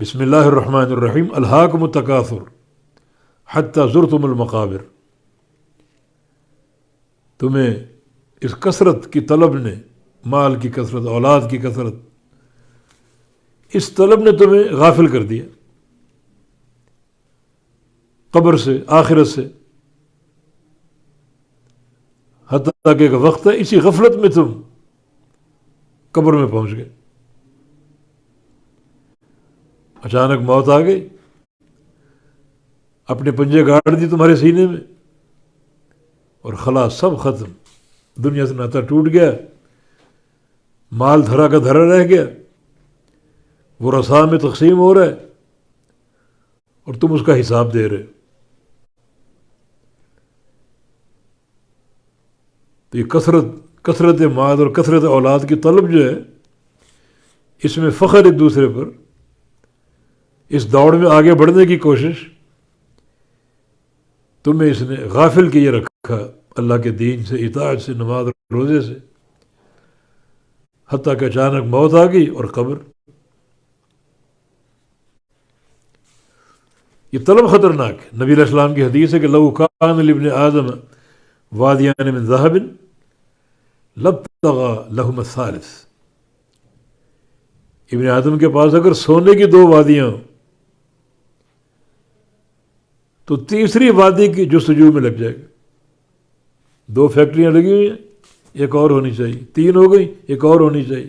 بسم اللہ الرحمن الرحیم الہاکم التکاثر حتی زرتم المقابر. تمہیں اس کثرت کی طلب نے، مال کی کثرت، اولاد کی کثرت، اس طلب نے تمہیں غافل کر دیا قبر سے، آخرت سے، حتیٰ کہ ایک وقت ہے اسی غفلت میں تم قبر میں پہنچ گئے. اچانک موت آ گئی، اپنے پنجے گاڑ دی تمہارے سینے میں، اور خلاص سب ختم. دنیا سے ناطہ ٹوٹ گیا، مال دھرا کا دھرا رہ گیا، وہ رسا میں تقسیم ہو رہا ہے اور تم اس کا حساب دے رہے. تو یہ کثرت مال اور کثرت اولاد کی طلب جو ہے، اس میں فخر ایک دوسرے پر، اس دوڑ میں آگے بڑھنے کی کوشش، تمہیں اس نے غافل کیے رکھا اللہ کے دین سے، اطاعت سے، نماز اور روزے سے، حتیٰ کہ اچانک موت آ گئی اور قبر. یہ طلب خطرناک ہے. نبی علیہ السلام کی حدیث ہے کہ لو کان لابن آدم وادیان من ذهب لابتغى لهما الثالث. ابن آدم کے پاس اگر سونے کی 2 وادیاں ہوں تو تیسری وادی کی جستجو میں لگ جائے گا. 2 فیکٹریاں لگی ہوئی ہیں، ایک اور ہونی چاہیے. 3 ہو گئی، ایک اور ہونی چاہیے.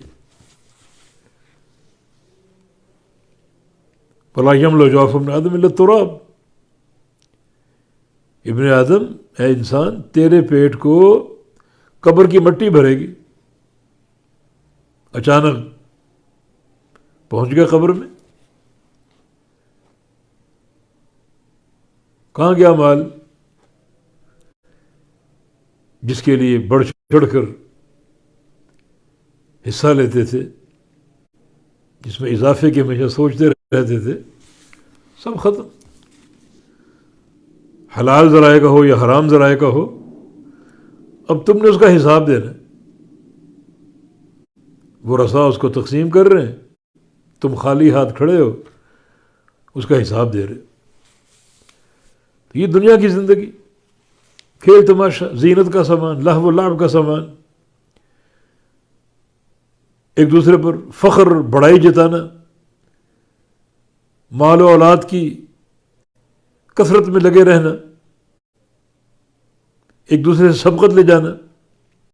فَلَا يَمْلَأُ جَوْفَ ابْنِ آدَمَ إِلَّا التُّرَابُ. ابن آدم، اے انسان، تیرے پیٹ کو قبر کی مٹی بھرے گی. اچانک پہنچ گیا قبر میں، کہاں گیا مال جس کے لیے بڑھ چڑھ کر حصہ لیتے تھے، جس میں اضافے کے ہمیشہ سوچتے رہتے تھے؟ سب ختم. حلال ذرائع کا ہو یا حرام ذرائع کا ہو، اب تم نے اس کا حساب دینا ہے. وہ رسا اس کو تقسیم کر رہے ہیں، تم خالی ہاتھ کھڑے ہو، اس کا حساب دے رہے. یہ دنیا کی زندگی، کھیل تماشا، زینت کا سامان، لہو و لعب کا سامان، ایک دوسرے پر فخر، بڑائی جتانا، مال و اولاد کی کثرت میں لگے رہنا، ایک دوسرے سے سبقت لے جانا.